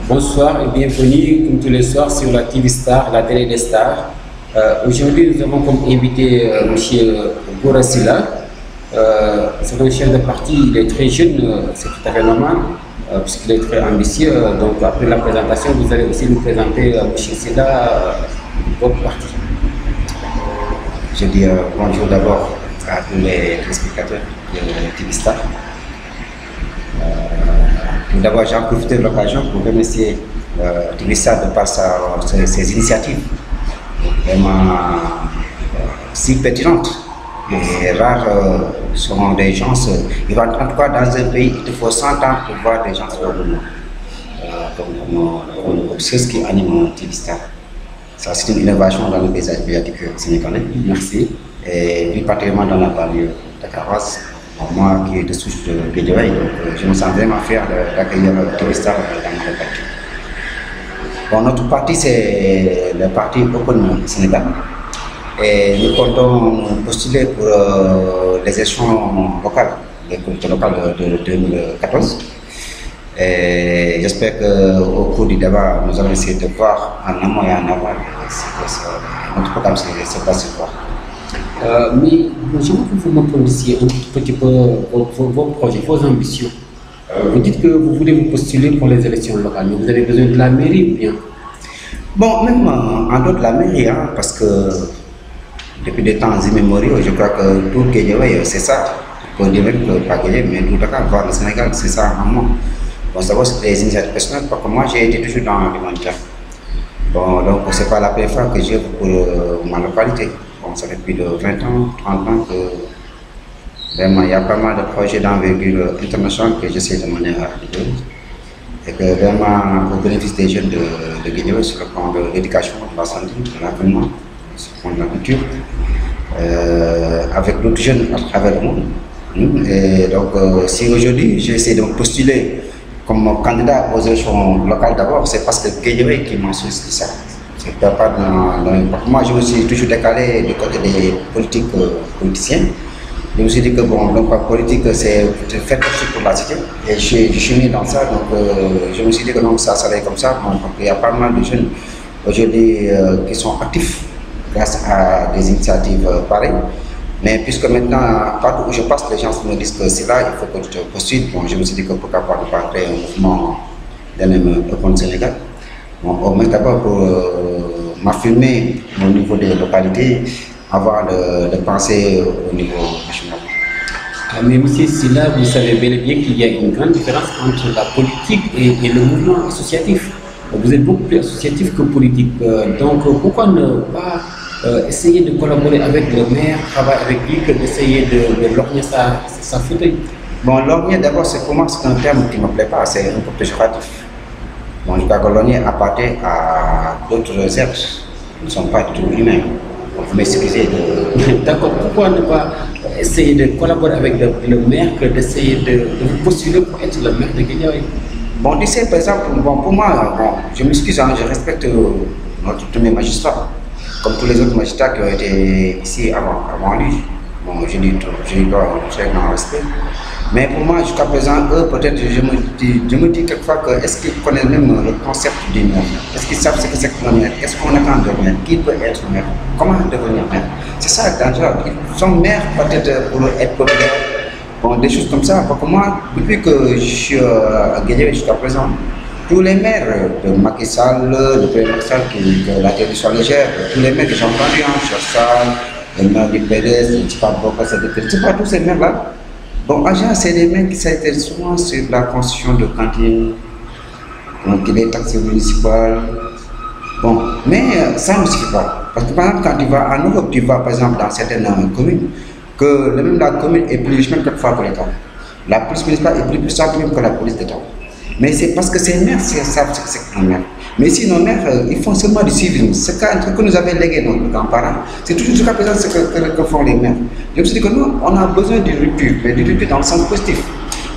Bonsoir et bienvenue comme tous les soirs sur la TV Star, la télé des stars. Aujourd'hui, nous avons comme invité M. Gora Sylla. C'est un chef de parti, il est très jeune, c'est tout à fait normal, puisqu'il est très ambitieux. Donc après la présentation, vous allez aussi nous présenter M. Sylla, votre parti. Je dis bonjour d'abord à tous les téléspectateurs de TV Star. Tout d'abord, j'ai profité de l'occasion pour remercier TV Star de par ses initiatives vraiment si pertinentes et rares sont des gens. En tout cas, dans un pays, il te faut 100 ans pour voir des gens comme ceux qui animent TV Star. Ça, c'est une innovation dans le paysage médiatique sénégalais. Merci. Et plus particulièrement dans la banlieue dakaroise. Moi qui est de souche de Guédiawaye, je me sens vraiment fier d'accueillir TV Star dans notre parti. Bon, notre parti, c'est le parti Open Sénégal. Et nous comptons postuler pour les élections locales, les collectivités locales de 2014. Et j'espère qu'au cours du débat, nous allons essayer de voir en amont et en aval notre programme se passe quoi. Mais j'aimerais que vous me connaissiez un petit peu vos projets, vos ambitions. Vous dites que vous voulez vous postuler pour les élections locales, mais vous avez besoin de la mairie ou bien? Bon, même en dehors de la mairie, hein, parce que depuis des temps immémoriaux, je crois que tout Guédiawaye, c'est ça. On peut dire même que pas Guédiawaye, mais tout Dakar, voir le Sénégal, c'est ça en moi. Bon, d'abord, c'est des initiatives personnelles, parce que moi, j'ai été toujours dans l'humanitaire. Bon, donc, c'est pas la première fois que j'œuvre pour ma localité. Bon, ça fait plus de 20 ans, 30 ans que vraiment, il y a pas mal de projets d'envergure internationale que j'essaie de mener à l'idée. Et que vraiment, au bénéfice des jeunes de Guédiawaye, sur le plan de l'éducation, de la santé, de l'environnement, sur le plan de la culture, avec d'autres jeunes à travers le monde. Et donc, si aujourd'hui, j'essaie de me postuler comme candidat aux élections locales d'abord, c'est parce que Guédiawaye qui m'a sollicité ça. Moi, je me suis toujours décalé du côté des politiciens. Je me suis dit que bon, donc la politique, c'est fait aussi pour la cité. Et je suis né dans ça, donc je me suis dit que donc, ça serait comme ça. Donc, il y a pas mal de jeunes aujourd'hui qui sont actifs grâce à des initiatives pareilles. Mais puisque maintenant, partout où je passe, les gens me disent que c'est là, il faut que tu te postules. Bon, je me suis dit que pourquoi pas ne pas créer un mouvement d'un même Open Sénégal. Bon, au moins d'abord pour m'affirmer au niveau des localités, avant de penser au niveau national. Mais M. Sylla, vous savez bel et bien qu'il y a une grande différence entre la politique et le mouvement associatif. Vous êtes beaucoup plus associatif que politique. Donc pourquoi ne pas essayer de collaborer avec le maire, travailler avec lui, que d'essayer de lorgner sa fauteuil? Bon, lorgner d'abord, pour moi, c'est un terme qui ne me plaît pas, c'est un peu péjoratif. Bon, je crois que lorgner appartient à d'autres êtres, ils ne sont pas du tout humains. Vous m'excusez de... D'accord, pourquoi ne pas essayer de collaborer avec le maire que d'essayer de vous postuler pour être le maire de Guédiawaye? Bon, tu sais, par exemple, bon, pour moi, bon, je m'excuse, hein, je respecte notre premier magistrat, comme tous les autres magistrats qui ont été ici avant lui. Bon, je lui dois un très grand respect. Mais pour moi, jusqu'à présent, eux, peut-être, je me dis quelquefois que est-ce qu'ils connaissent même le concept du maire? Est-ce qu'ils savent ce que c'est que le maire? Qu'est-ce qu'on attend de maire? Qui peut être maire? Comment devenir maire? C'est ça le danger. Ils sont maires peut-être pour être populaires. Bon, des choses comme ça. Parce que moi, depuis que je suis à Guédiawaye jusqu'à présent, tous les maires de Macky Sall, de Premier Macky Sall, de la télévision légère, tous les maires que j'ai entendus, le maire du PDS, le Tipa Boka, c'est pas tous ces maires-là. Bon, agent, c'est des maires qui s'étaient souvent sur la construction de cantines, donc les taxes municipales. Bon, mais ça ne suffit pas. Parce que par exemple, quand tu vas en Europe, tu vas par exemple dans certaines communes, que même la commune est plus riche même quelquefois que l'État. La police municipale est plus puissante même que la police d'État. Mais c'est parce que ces maires savent ce que c'est qu'un maire. Mais si nos maires, ils font seulement du civisme. Ce que nous avons légué nos grands-parents, c'est toujours jusqu'à présent ce que font les maires. Je me suis dit que nous, on a besoin d'une rupture, mais d'une rupture dans le sens positif.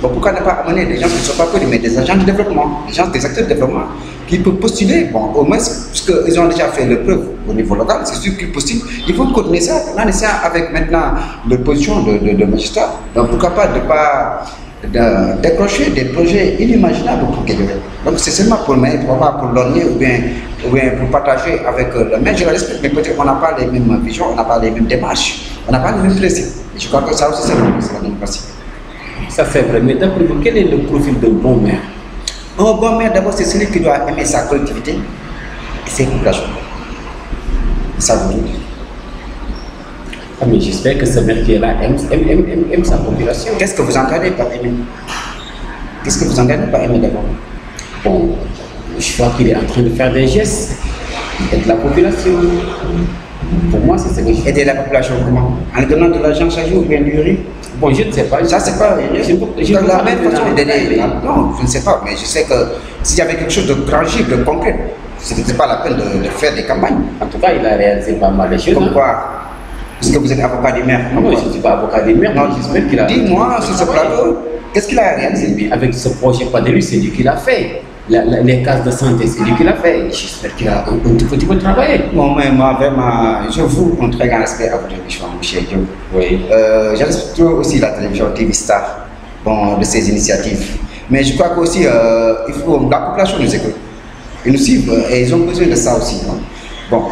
Bon, pourquoi ne pas amener des gens qui ne sont pas connus, mais des agents de développement, des acteurs de développement, qui peuvent postuler, bon, au moins, puisqu'ils ont déjà fait le preuve au niveau local, c'est sûr qu'ils postulent, il faut continuer ça, avec maintenant l'opposition de magistrats. Donc pourquoi pas ne pas de décrocher des projets inimaginables pour Guédiawaye. Donc c'est seulement pour le maire, pour l'orner ou bien pour partager avec le maire. Je le respecte, mais peut-être qu'on n'a pas les mêmes visions, on n'a pas les mêmes démarches, on n'a pas les mêmes principes. Et je crois que ça aussi c'est la démocratie. Ça c'est vrai, mais d'après vous, quel est le profil d'un bon maire? Un bon maire d'abord c'est celui qui doit aimer sa collectivité et ses populations. Ça vous dit. Ah, mais j'espère que ce maire qui est là aime sa population. Qu'est-ce que vous entendez par aimer? Qu'est-ce que vous entendez par aimer d'abord? Bon, je vois qu'il est en train de faire des gestes, il aide la population. Pour moi, c'est ce que je... Aider la population comment? En donnant de l'argent chaque jour ou bien du riz? Bon, je ne sais pas. Ça, c'est pas. Je la même façon d'aider. Non, je ne sais pas, mais je sais que s'il y avait quelque chose de tangible, de concret, ce n'était pas la peine de faire des campagnes. En tout cas, il a réalisé pas mal de choses. Comme quoi? Est-ce que vous êtes avocat des maires? Non, je ne suis pas avocat des maires. Non, j'espère qu'il a. Dis-moi sur ce plateau, qu'est-ce qu'il a réalisé? Avec ce projet Pas de lui, c'est lui qui l'a fait. Les cases de santé, c'est lui qui l'a fait. J'espère qu'il a un petit peu travaillé. Bon, mais moi, vraiment, je vous un très grand respect à votre émission, M. Diop. Oui. Je respecte aussi la télévision TV Star, bon, de ses initiatives. Mais je crois qu'aussi, il faut, la population nous écoute. Ils nous suivent et ils ont besoin de ça aussi. Non? Bon,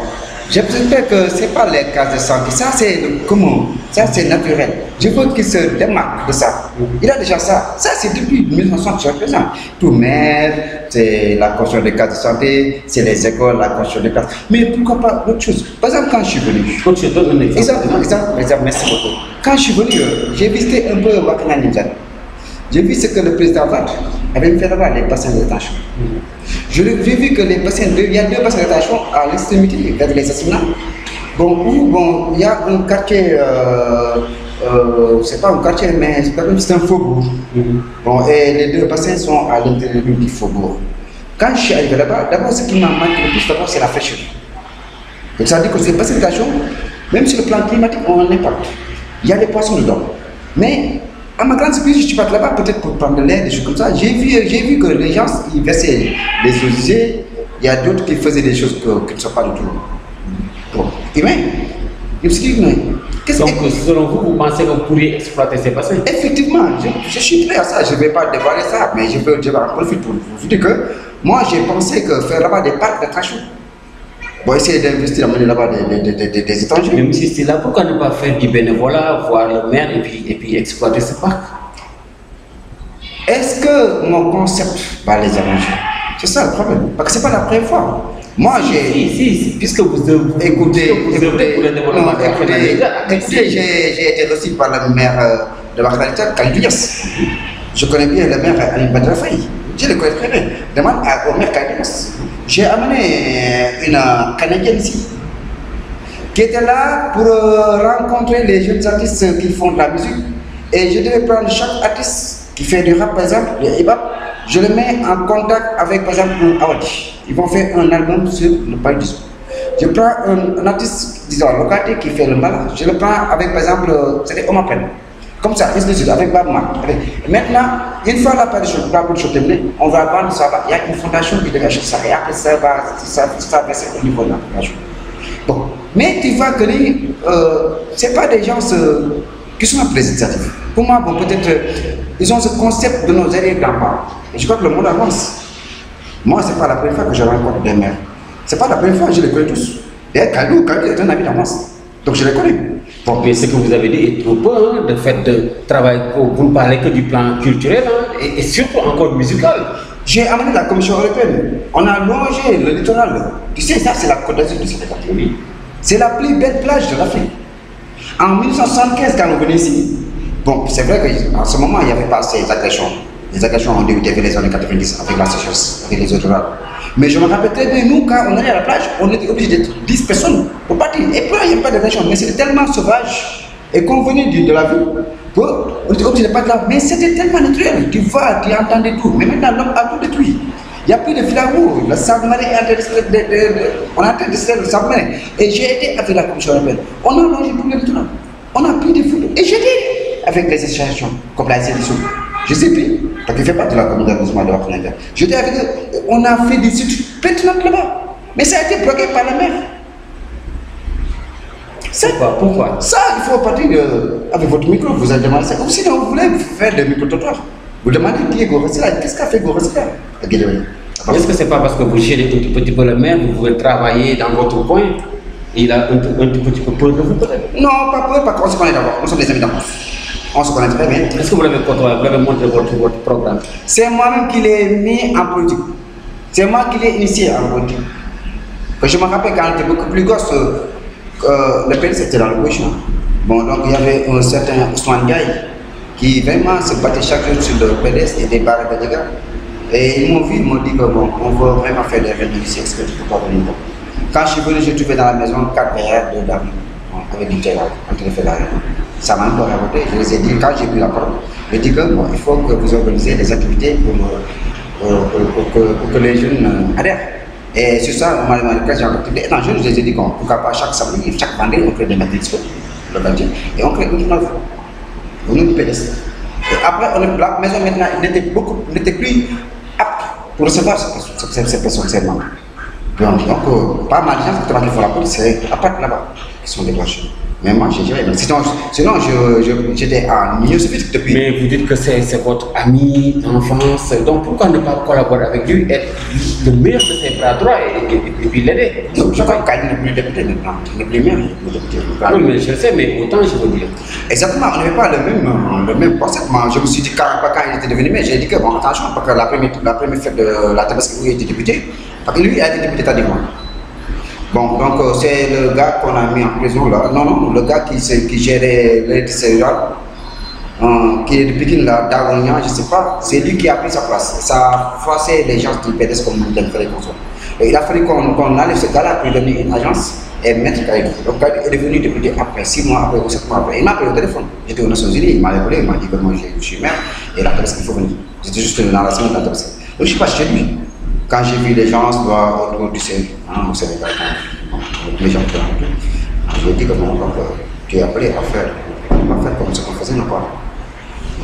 j'espère que ce n'est pas les cases de santé. Ça, c'est comment? Ça, c'est naturel. Je veux qu'il se démarque de ça. Il a déjà ça. Ça, c'est depuis 1960 jusqu'à présent. Tout maire, c'est la construction des cases de santé, c'est les écoles, la construction des cases. Mais pourquoi pas autre chose? Par exemple, quand je suis venu. Je te donne un exemple. Exemple, merci beaucoup. Quand je suis venu, j'ai visité un peu Wakana Ninjan. J'ai vu ce que le président Wade avait fait là-bas, les bassins de tension. J'ai vu que les bassins, il y a deux bassins de tension à l'extrémité vers les assassinats. Bon, il y a un quartier, c'est pas un quartier, mais c'est un faubourg. Bon, et les deux bassins sont à l'intérieur du faubourg. Quand je suis arrivé là-bas, d'abord ce qui m'a manqué le plus, d'abord, c'est la fraîcheur. Donc ça veut dire que ces bassins de tension, même sur le plan climatique, ont un impact. Il y a des poissons dedans. Mais à ma grande surprise, je suis parti là-bas peut-être pour prendre de l'air, des choses comme ça. J'ai vu que les gens, ils versaient des eaux usées. Il y a d'autres qui faisaient des choses qui ne sont pas du tout humains. Donc, selon vous, vous pensez que vous pourriez exploiter ces bassins? Effectivement, je suis prêt à ça. Je ne vais pas dévoiler ça, mais je vais en profiter pour vous dire que moi, j'ai pensé que faire là-bas des parcs d'attraction. Bon, essayer d'investir, amener là-bas des étrangers. Même si c'est là, pourquoi ne pas faire du bénévolat, voir le maire et puis exploiter ce parc? Est-ce que mon concept va les arranger? C'est ça le problème. Parce que ce n'est pas la première fois. Moi, Si, puisque vous écoutez, j'ai été reçu par le maire de Bakalita, Kalidouias. Je connais bien le maire Aline Badrafaï. Je le connais très bien. Demande au maire Kalidouias. J'ai amené une Canadienne ici, qui était là pour rencontrer les jeunes artistes qui font de la musique. Et je devais prendre chaque artiste qui fait du rap, par exemple, le hip-hop, je le mets en contact avec, par exemple, un Awadi. Ils vont faire un album sur le paludisme. Je prends un artiste, disons, localité qui fait le malade. Je le prends avec, par exemple, c'était Omapen. Comme ça, avec Babma. Maintenant, une fois la production terminée, on va vendre ça. Il y a une fondation qui devait acheter ça. Et après, ça va verser au niveau de la fondation. Bon. Mais tu vois que ce n'est pas des gens qui sont représentatifs. Pour moi, bon, peut-être, ils ont ce concept de nos arrière-grands-parents. Et je crois que le monde avance. Moi, ce n'est pas la première fois que je rencontre des maires. Ce n'est pas la première fois, je les connais tous. Et Kalou est un ami d'avance. Donc je les connais. Bon, mais ce que vous avez dit est trop peu, hein, le fait de travailler, vous ne parlez que du plan culturel, hein, et surtout encore musical. J'ai amené la Commission européenne. On a longé le littoral. Tu sais, ça, c'est la Côte d'Azur du Sénégal. Oui. C'est la plus belle plage de l'Afrique. En 1975, quand on venait ici, bon, c'est vrai qu'en ce moment, il n'y avait pas ces agressions. Les agressions ont débuté vers les années 90 avec la sécheresse, avec les littorales. Mais je me rappelle très bien, nous, quand on allait à la plage, on était obligé d'être 10 personnes pour partir. Et puis, il n'y a pas d'agression, mais c'était tellement sauvage et qu'on venait de la ville, on était obligé de partir là. Mais c'était tellement naturel. Tu vois, tu entendais tout. Mais maintenant, l'homme a tout détruit. Il n'y a plus de filao. Le sable marin est en train on est en train de se le sable marin. Et j'ai été avec la Commission européenne. On a longé tout le littoral. On a pris des photos. Et j'étais avec les associations, comme la CDSO. Je sais plus, parce qu'il ne fait pas de la communauté d'aménagement de la. J'étais avec eux, on a fait des études pertinentes là-bas. Mais ça a été bloqué par la mer. Pourquoi? Ça, il faut partir avec votre micro, vous avez demandé ça. Ou sinon, vous voulez faire des micro-trottoirs. Vous demandez qui est Gorosila, qu'est-ce qu'a fait Gorosila à Guédiawaye? Est-ce que c'est pas parce que vous gérez un tout petit peu le maire, vous pouvez travailler dans votre coin, et il a un tout petit peu peur de vous peut-être? Non, pas peur, parce qu'on se connaît d'abord, nous sommes des amis d'enfance. On se connaît très bien. Est-ce que vous l'avez côtoyé, vous l'avez montré votre programme? C'est moi-même qui l'ai mis en politique. C'est moi qui l'ai initié en politique. Je me rappelle quand j'étais beaucoup plus gosse, le PDS était dans l'opposition. Bon, donc il y avait un certain Ousmane Gaye qui vraiment se battait chaque jour sur le PDS et des barres de dégâts. Et ils m'ont vu, ils m'ont dit que bon, on veut vraiment faire des réunions ici, est-ce que tu peux pas venir? Quand je suis venu, j'ai trouvé dans la maison 4 verres de dames avec du thé là, en train de faire la réunion. Ça m'a un peu raconté. Je les ai dit, quand j'ai pris la parole, j'ai dit que bon, il faut que vous organisez des activités pour que les jeunes adhèrent. Et sur ça, quand j'ai rencontré étant jeune, je les ai dit qu'on pourquoi pas chaque samedi, chaque vendredi, on crée des matins le quartier, et on crée une journal au nom du PDS. Et après, la maison maintenant n'était plus apte pour recevoir ces personnes seulement. Donc, pas mal de gens qui font la police, c'est à part là-bas qui sont déclenchés. Mais moi, j'ai géré. Sinon, j'étais en Union soviétique depuis. Mais vous dites que c'est votre ami d'enfance, donc pourquoi ne pas collaborer avec lui, être le meilleur de ses bras droits et puis l'aider? Je crois qu'il n'est plus député maintenant, il n'est plus maire, il est député. Non, mais je sais, mais autant je veux dire. Exactement, on n'avait pas le même concept. Moi, je me suis dit, quand il était devenu maire, j'ai dit que bon, attention, parce que la première fête de la Tabaski où il était député, parce que lui a été député tardivement. Bon, donc c'est le gars qu'on a mis en prison là. Non, le gars qui gérait l'électricité cérébrale, qui est de Pékin là, Dagonia, je ne sais pas, c'est lui qui a pris sa place. Ça a forcé les gens du PDS comme il fallait qu'on soit. Et il a fallu qu'on enlève ce gars-là pour lui donner une agence et mettre Kaïdou. Donc Kaïdou est devenu député après, 6 mois après ou 7 mois après. Il m'a appelé au téléphone. J'étais aux Nations Unies, il m'a appelé, il m'a dit que moi je suis maire et la Tabaski, il faut venir. J'étais juste dans la semaine de la Tabaski. Donc je suis pas chez lui. Quand j'ai vu les gens autour du Sénégal, au Sénégal, les gens qui ont je lui ai dit que non, donc, tu es appelé à faire comme ce qu'on faisait, non pas.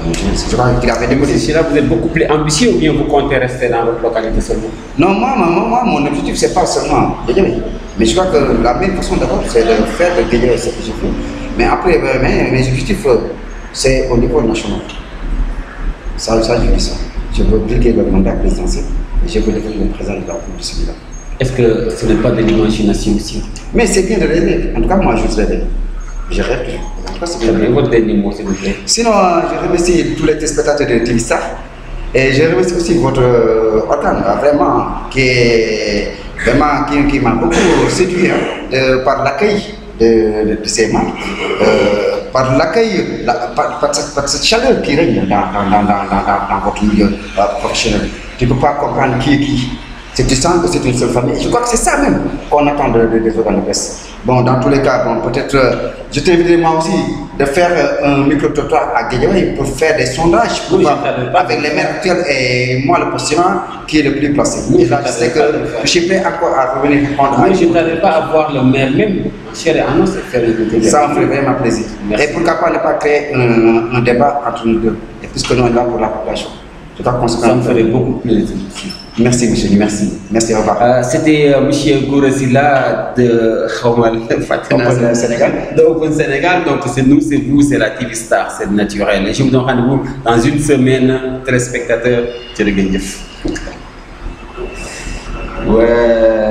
Je crois qu'il avait déposé. Si là vous êtes beaucoup plus ambitieux ou bien vous comptez rester dans votre localité seulement? Non, moi, mon objectif, c'est pas seulement Guédiawaye. Mais je crois que la meilleure façon d'abord, c'est de faire de Guédiawaye ce que je fais. Mais après, mes objectifs, c'est au niveau national. Ça, je dis ça. Je veux briguer le mandat présidentiel. Je veux devenir le président de la République du Sénégal. Est-ce que ce n'est pas de l'imagination aussi? Mais c'est bien de rêver. En tout cas, moi, je rêve. Je rêve toujours. En tout cas, c'est bien. Votre dernier mot, s'il vous plaît. Sinon, je remercie tous les téléspectateurs de TV Star. Et je remercie aussi votre organe, vraiment, qui m'a beaucoup séduit par l'accueil de ces membres, par l'accueil, par cette chaleur qui règne dans votre milieu professionnel. Tu ne peux pas comprendre qui est qui. Tu sens que c'est une seule famille. Je crois que c'est ça même qu'on attend des organes de presse. Bon, dans tous les cas, bon, peut-être, je t'inviterai moi aussi de faire un micro-trottoir à Guédiawaye pour faire des sondages avec les maires actuels et moi, le postulant, qui est le plus placé. Et là, je sais que je suis prêt encore à revenir répondre. Mais je ne t'arrive pas à voir le maire même, cher et annonce, faire une ça me fait vraiment plaisir. Merci. Et pourquoi pas ne pas créer un débat entre nous deux, et puisque nous sommes là pour la population. Ça me ferait beaucoup plaisir. Merci, monsieur. Merci. Merci, au revoir. C'était M. Gorosila de Sénégal. De Open Sénégal. Donc, c'est nous, c'est vous, c'est la TV Star, c'est naturel. Et je vous donne rendez-vous dans une semaine, téléspectateurs. Ouais.